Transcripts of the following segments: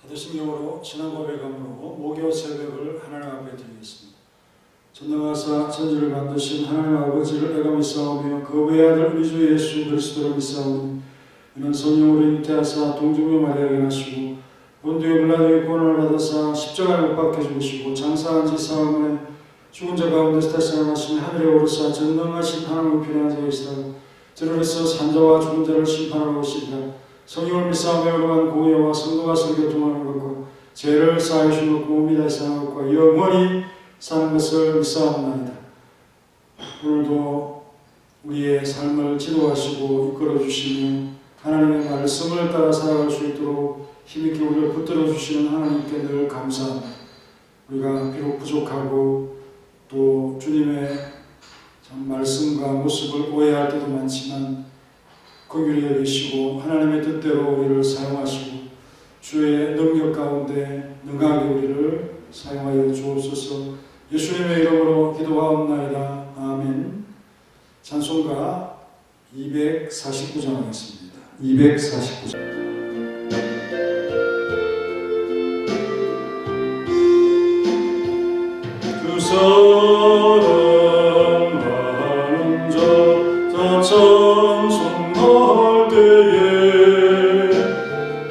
받으신 신앙 고백함으로 목요 새벽을 하나님 앞에 드리겠습니다. 전능하사 천지를 만드신 하나님 아버지를 내가 믿사오며 그 외아들 우리 주 예수 그리스도를 믿사오니 이는 성령으로 잉태하사 동정녀 마리아에게 나시고 본디오 빌라도의 고난을 받아사 십자가에 못 박혀 죽으시고 장사한 지 사흘 만에 죽은 자 가운데서 다시 살아나시니 하늘에 오르사 전능하신 하나님 우편에 앉아 계시다. 들으래서 산자와 죽은 자를 심판하러 오시리라. 성령을 믿사오며 영원한 공의와 성도가 교통하는 것과 죄를 사하여 주는 것 몸이 다시 사는 것과 영원히 사는 것을 믿사옵나이다. 오늘도 우리의 삶을 지도하시고 이끌어 주시며 하나님의 말씀을 따라 살아갈 수 있도록 힘있게 우리를 붙들어 주시는 하나님께 늘 감사합니다. 우리가 비록 부족하고 또 주님의 참 말씀과 모습을 오해할 때도 많지만 긍휼히 여기시고 하나님의 뜻대로 우리를 사용하시고 주의 능력 가운데 능하게 우리를 사용하여 주옵소서. 예수님의 이름으로 기도하옵나이다. 아멘. 찬송가 249장 하겠습니다. 249장. 그 사랑하는 자 다 찬송할 때에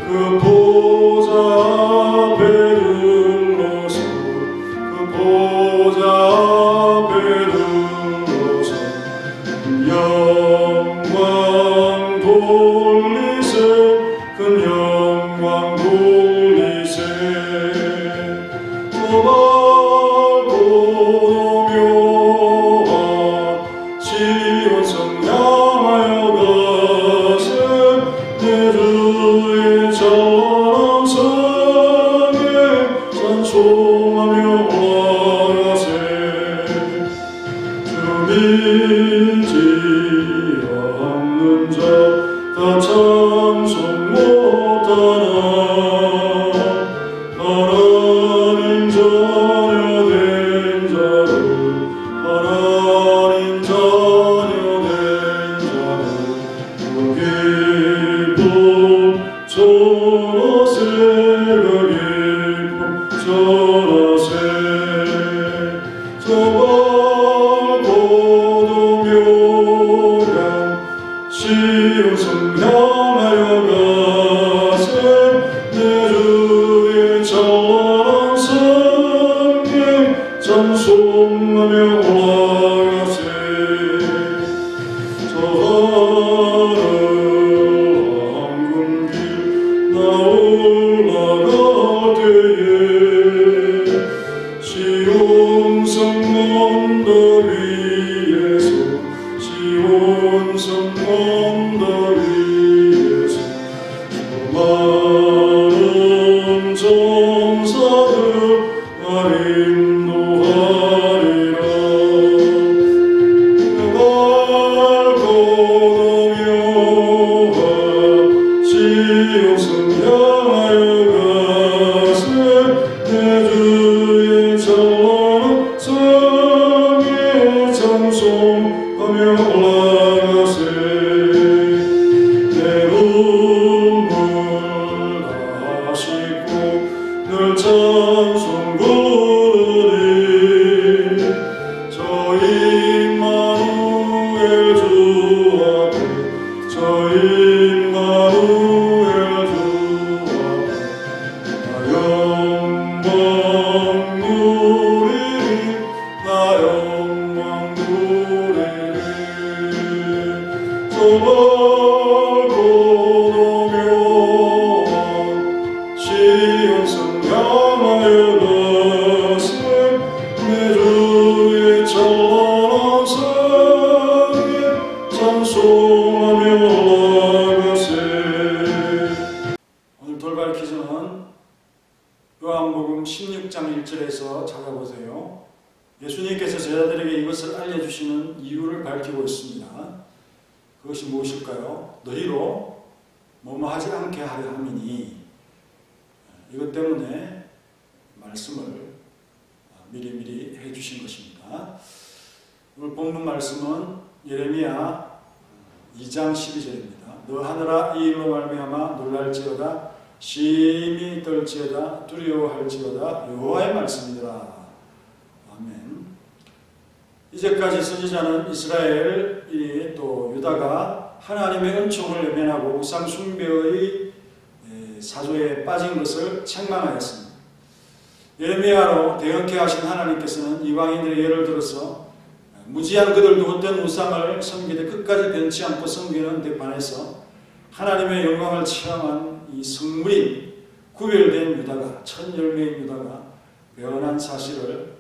그 보좌 앞에 들러서 그 보좌 앞에 들러서 영광 돌리세 그 영광 돌리세 오늘 돌발 퀴즈는 요한복음 16장 1절에서 찾아보세요. 예수님께서 제자들에게 이것을 알려주시는 이유를 밝히고 있습니다. 그것이 무엇일까요? 너희로 뭐뭐 하지 않게 하려 함이니, 이것 때문에 말씀을 미리미리 해주신 것입니다. 오늘 본문 말씀은 예레미야 2장 12절입니다. 너 하늘아 이 일로 말미암아 놀랄지어다. 심히 떨지어다 두려워할지어다 여호와의 말씀이더라. 아멘. 이제까지 선지자는 이스라엘이 또 유다가 하나님의 은총을 외면하고 우상 숭배의 사조에 빠진 것을 책망하였습니다. 예레미야로 대언케 하신 하나님께서는 이방인들의 예를 들어서 무지한 그들도 헛된 우상을 섬기되 끝까지 변치 않고 섬기는 데 반해서 하나님의 영광을 체험한 이 성물인 구별된 유다가, 첫 열매인 유다가 배은한 사실을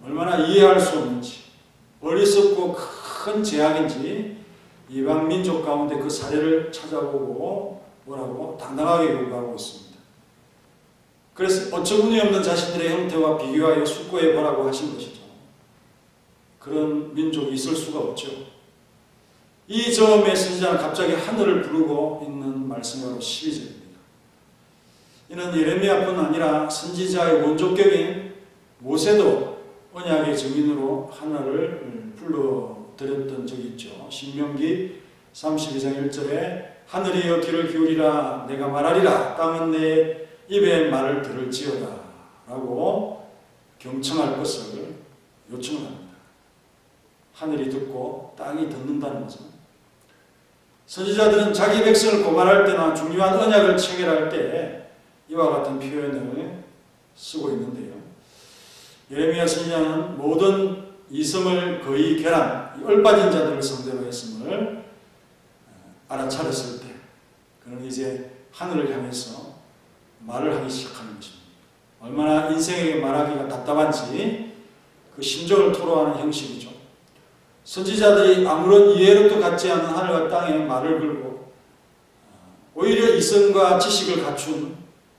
얼마나 이해할 수 없는지, 어리석고 큰 제약인지 이방 민족 가운데 그 사례를 찾아보고 뭐라고 당당하게 요구하고 있습니다. 그래서 어처구니 없는 자신들의 형태와 비교하여 숙고해 보라고 하신 것이죠. 그런 민족이 있을 수가 없죠. 이 점에 선지자는 갑자기 하늘을 부르고 있는 말씀이 바로 12절입니다. 이는 예레미야뿐 아니라 선지자의 원조격인 모세도 언약의 증인으로 하늘을 불러드렸던 적이 있죠. 신명기 32장 1절에 하늘이여 귀를 기울이라 내가 말하리라 땅은 내 입의 말을 들을지어다 라고 경청할 것을 요청을 합니다. 하늘이 듣고 땅이 듣는다는 거죠. 선지자들은 자기 백성을 고발할 때나 중요한 언약을 체결할 때 이와 같은 표현을 쓰고 있는데요. 예레미야 선지자는 모든 이성을 거의 결한 얼빠진 자들을 상대로 했음을 알아차렸을 때 그는 이제 하늘을 향해서 말을 하기 시작하는 것입니다. 얼마나 인생에게 말하기가 답답한지 그 심정을 토로하는 형식이죠. 선지자들이 아무런 이해력도 갖지 않는 하늘과 땅에 말을 걸고 오히려 이성과 지식을 갖춘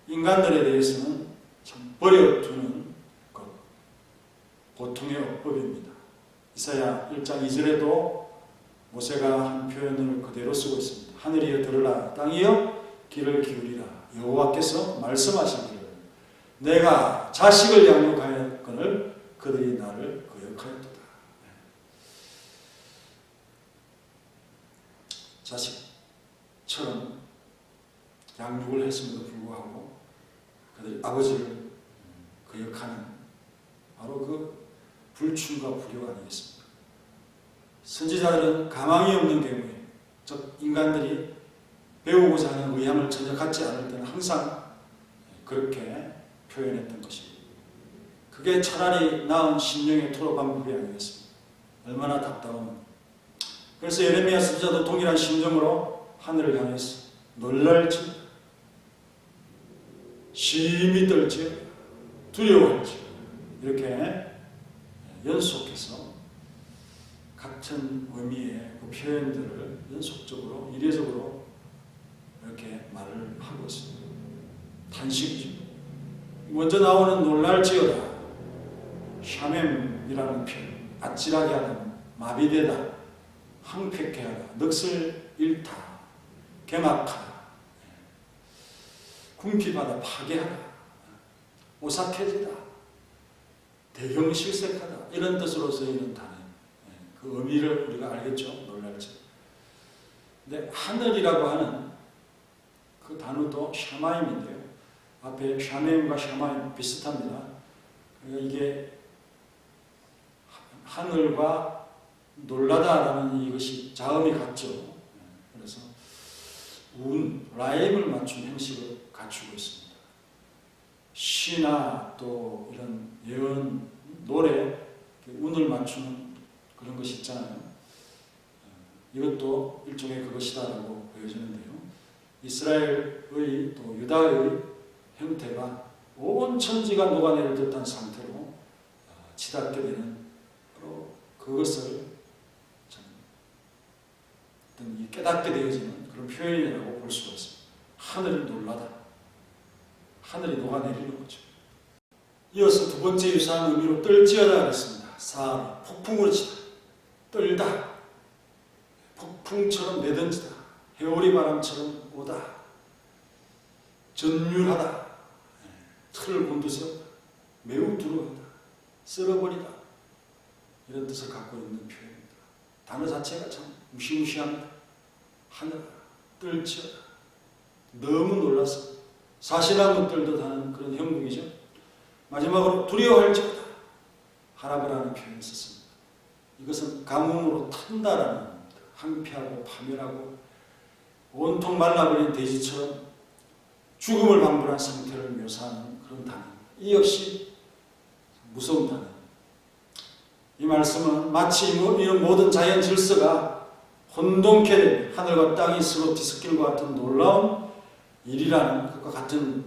인간들에 대해서는 참 버려두는 것, 고통의 어법입니다. 이사야 1장 2절에도 모세가 한 표현을 그대로 쓰고 있습니다. 하늘이여 들으라 땅이여 귀를 기울이라 여호와께서 말씀하시기를 내가 자식을 양육하였거늘 그들이 나를 거역하였도다. 자식처럼 양육을 했음에도 불구하고 그들이 아버지를 거역하는 바로 그 불충과 불효가 아니겠습니까? 선지자들은 가망이 없는 경우에 즉 인간들이 배우고자 하는 의향을 전혀 갖지 않을 때는 항상 그렇게 표현했던 것입니다. 그게 차라리 나은 심령의 토로 방법이 아니겠습니까? 얼마나 답답합니까? 그래서 예레미야 선지자도 동일한 심정으로 하늘을 향해서 놀랄지 심히 떨지 두려워할지 이렇게 연속해서 같은 의미의 그 표현들을 연속적으로 이례적으로 이렇게 말을 하고 있습니다. 탄식이죠. 먼저 나오는 놀랄지어다 샤멤이라는 표현, 아찔하게 하다, 마비되다, 항폐케 하다, 넋을 잃다, 개막하다, 궁핍하다, 파괴하다, 오싹해지다, 대경실색하다 이런 뜻으로 쓰이는 단어. 그 의미를 우리가 알겠죠. 놀랄지. 근데 하늘이라고 하는 그 단어도 샤마임인데요. 앞에 샤메임과 샤마임 비슷합니다. 그러니까 이게 하늘과 놀라다라는 이것이 자음이 같죠. 그래서 라임을 맞춘 형식을 갖추고 있습니다. 시나 또 이런 예언, 노래, 운을 맞추는 그런 것이 있잖아요. 이것도 일종의 그것이다라고 보여지는데요. 이스라엘의 또 유다의 형태가 온 천지가 녹아내릴 듯한 상태로 치닫게 되는 바로 그것을 깨닫게 되어지는 그런 표현이라고 볼 수가 있습니다. 하늘이 놀라다. 하늘이 녹아내리는 거죠. 이어서 두 번째 유사한 의미로 떨지어다 그랬습니다. 사암, 폭풍으로 치다. 떨다. 폭풍처럼 내던지다. 해오리 바람처럼 오다. 전율하다. 틀을 곤두세우다. 매우 두려워하다. 쓸어버리다. 이런 뜻을 갖고 있는 표현입니다. 단어 자체가 참 무시무시합니다. 하늘아, 떨지어다. 너무 놀라서 사시나무 떨듯 하는 그런 형국이죠. 마지막으로 두려워할지어다 하라고라는 표현을 썼습니다. 이것은 가뭄으로 탄다라는 겁니다. 항폐하고 파멸하고 온통 말라버린 돼지처럼 죽음을 방불한 상태를 묘사하는 그런 단어입니다. 이 역시 무서운 단어입니다. 이 말씀은 마치 이런 모든 자연 질서가 혼돈케 된 하늘과 땅이 서로 뒤섞일 것 같은 놀라운 일이라는 것과 같은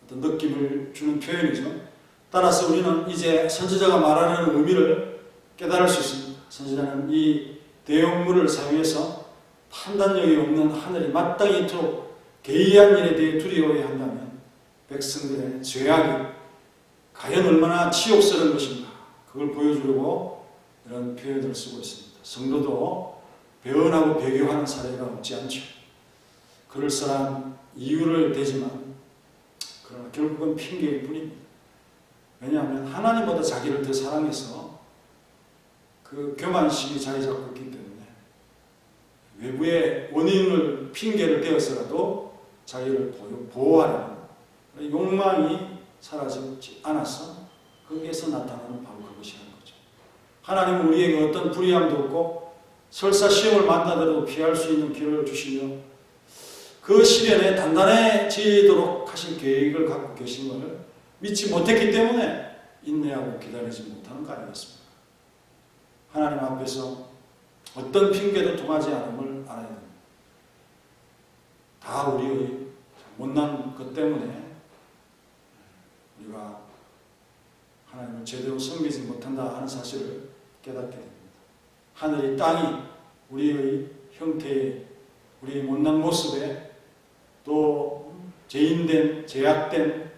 어떤 느낌을 주는 표현이죠. 따라서 우리는 이제 선지자가 말하는 의미를 깨달을 수 있습니다. 선지자는 이 대형물을 사용해서 판단력이 없는 하늘이 마땅히 이토록 개의한 일에 대해 두려워해야 한다면 백성들의 죄악이 과연 얼마나 치욕스러운 것인가, 그걸 보여주려고 이런 표현을 쓰고 있습니다. 성도도 배은하고 배교하는 사례가 없지 않죠. 그럴싸한 이유를 대지만 그러나 결국은 핑계일 뿐입니다. 왜냐하면 하나님보다 자기를 더 사랑해서 그 교만심이 자리 잡고 있기 때문에 외부의 원인을 핑계를 대어서라도 자기를 보호하려는 욕망이 사라지지 않아서 거기에서 나타나는 바로 그것이라는 거죠. 하나님은 우리에게 어떤 불의함도 없고 설사 시험을 만나더라도 피할 수 있는 길을 주시며 그 시련에 단단해지도록 하실 계획을 갖고 계신 것을 믿지 못했기 때문에 인내하고 기다리지 못하는 거 아니겠습니까? 하나님 앞에서 어떤 핑계도 통하지 않음을 알아야 됩니다. 다 우리의 못난 것 때문에 우리가 하나님을 제대로 섬기지 못한다 하는 사실을 깨닫게 됩니다. 하늘이 땅이 우리의 형태에, 우리의 못난 모습에, 또 죄인된, 죄악된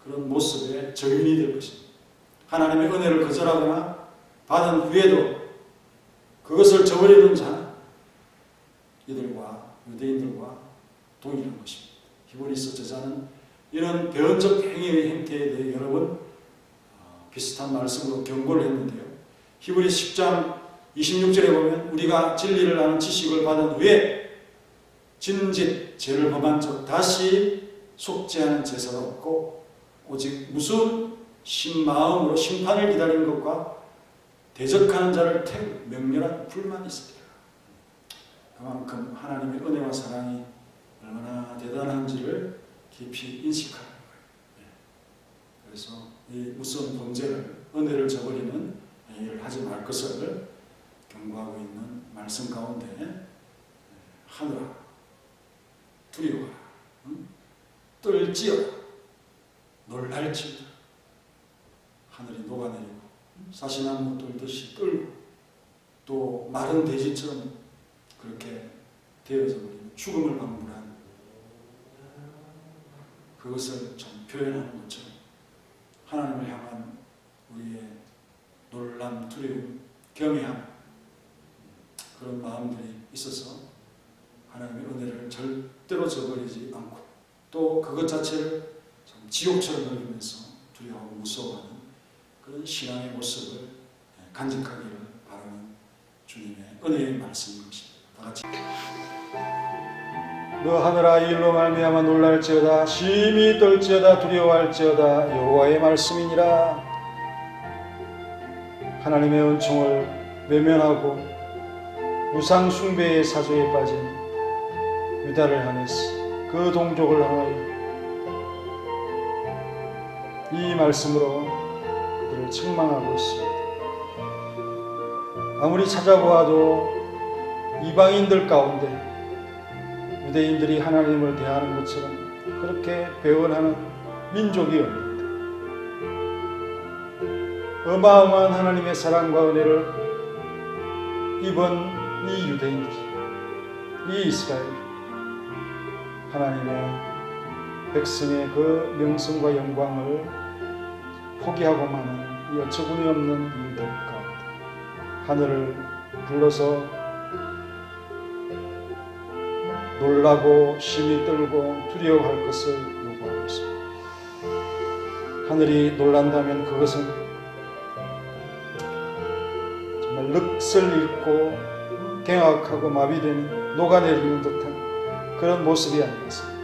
그런 모습의 저인이 될 것입니다. 하나님의 은혜를 거절하거나 받은 후에도 그것을 저버리는 자는 이들과 유대인들과 동일한 것입니다. 히브리서 저자는 이런 배은적 행위의 행태에 대해 여러 번 비슷한 말씀으로 경고를 했는데요. 히브리 10장 26절에 보면 우리가 진리를 아는 지식을 받은 후에 진짓 죄를 범한 적 다시 속지 않은 제사가 없고 오직 무슨 신마음으로 심판을 기다리는 것과 대적하는 자를 태우고 맹렬한 불만이 있으리라. 그만큼 하나님의 은혜와 사랑이 얼마나 대단한지를 깊이 인식하는 거예요. 그래서 이 무서운 범죄를, 은혜를 저버리는 일을 하지 말 것을 경고하고 있는 말씀 가운데 하늘아 두려워하라, 떨지어라, 놀랄지어다. 하늘이 녹아내리고 사시나무 떨듯이 떨고 또 마른 돼지처럼 그렇게 되어져 버리는 죽음을 방불한 그것을 좀 표현하는 것처럼 하나님을 향한 우리의 놀람, 두려움, 경외함, 그런 마음들이 있어서 하나님의 은혜를 절대로 저버리지 않고 또 그것 자체를 좀 지옥처럼 여기면서 두려워하고 무서워하는 그런 신앙의 모습을 간직하기를 바라는 주님의 은혜의 말씀인 것입니다. 다 같이. 너 하늘아 이 일로 말미암아 놀랄지어다, 심히 떨지어다, 두려워할지어다. 여호와의 말씀이니라. 하나님의 은총을 외면하고 우상 숭배의 사조에 빠진 유다를 향해서, 그 동족을 향하여 이 말씀으로 그들을 책망하고 있습니다. 아무리 찾아보아도 이방인들 가운데 유대인들이 하나님을 대하는 것처럼 그렇게 배원하는 민족이 없습니다. 어마어마한 하나님의 사랑과 은혜를 입은 이 유대인들이, 이 이스라엘, 하나님의 백성의 그 명성과 영광을 포기하고 마는 이 어처구니 없는 일들 가운데 하늘을 불러서 놀라고 심히 떨고 두려워할 것을 요구하고 있습니다. 하늘이 놀란다면 그것은 정말 넋을 잃고 갱악하고 마비되는, 녹아내리는 듯한 그런 모습이 아니겠습니까?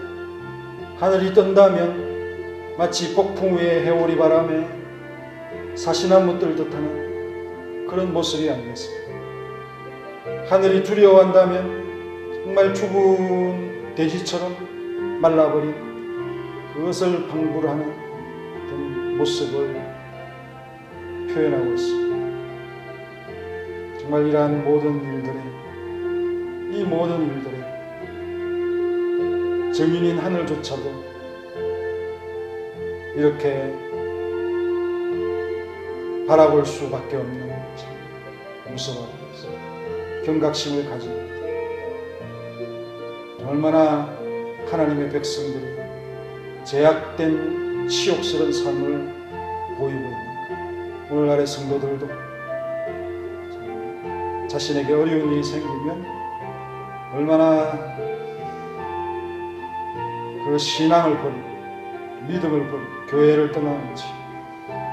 하늘이 뜬다면 마치 폭풍 위에 해오리 바람에 사시나무 뜰듯 하는 그런 모습이 아니겠습니까? 하늘이 두려워한다면 정말 죽은 돼지처럼 말라버린 그것을 방불하는 어떤 모습을 표현하고 있습니다. 정말 이러한 모든 일들에 증인인 하늘조차도 이렇게 바라볼 수밖에 없는 무서워하고 있습니다. 경각심을 가지고 얼마나 하나님의 백성들이 제약된 치욕스러운 삶을 보이고 있는가. 오늘날의 성도들도 자신에게 어려운 일이 생기면 얼마나 그 신앙을 버리고 믿음을 버리고 교회를 떠나는지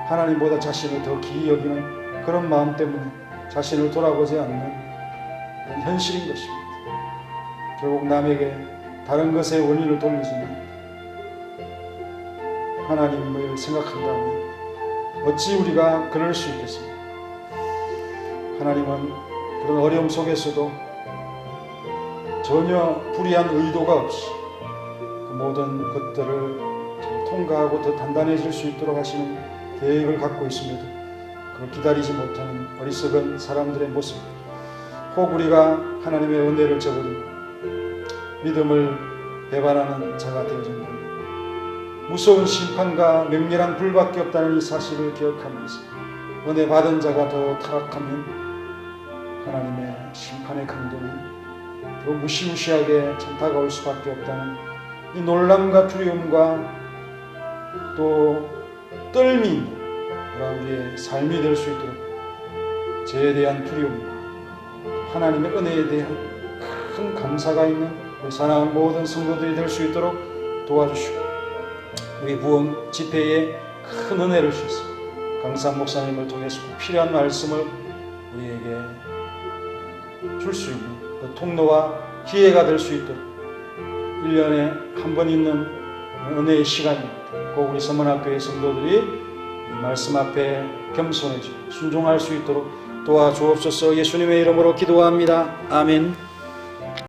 하나님보다 자신을 더 기이 여기는 그런 마음 때문에 자신을 돌아보지 않는 현실인 것입니다. 결국 남에게 다른 것에 원인을 돌리지만 하나님을 생각한다면 어찌 우리가 그럴 수 있겠습니까? 하나님은 그런 어려움 속에서도 전혀 불의한 의도가 없이 그 모든 것들을 통과하고 더 단단해질 수 있도록 하시는 계획을 갖고 있음에도 그걸 기다리지 못하는 어리석은 사람들의 모습, 혹 우리가 하나님의 은혜를 저버리고 믿음을 배반하는 자가 되어진다면 무서운 심판과 맹렬한 불밖에 없다는 이 사실을 기억하면서 은혜 받은 자가 더 타락하면 하나님의 심판의 강도는 더 무시무시하게 다가올 수밖에 없다는 이 놀람과 두려움과 또 떨미 우리의 삶이 될 수 있도록 죄에 대한 두려움과 하나님의 은혜에 대한 큰 감사가 있는 우리 사랑하는 모든 성도들이 될 수 있도록 도와주시고 우리 부흥 집회에 큰 은혜를 주셔서 강산 목사님을 통해서 필요한 말씀을 우리에게 줄 수 있는 그 통로와 기회가 될 수 있도록 1년에 한 번 있는 은혜의 시간입니다. 꼭 우리 서문학교의 성도들이 이 말씀 앞에 겸손해지고 순종할 수 있도록 도와주옵소서. 예수님의 이름으로 기도합니다. 아멘.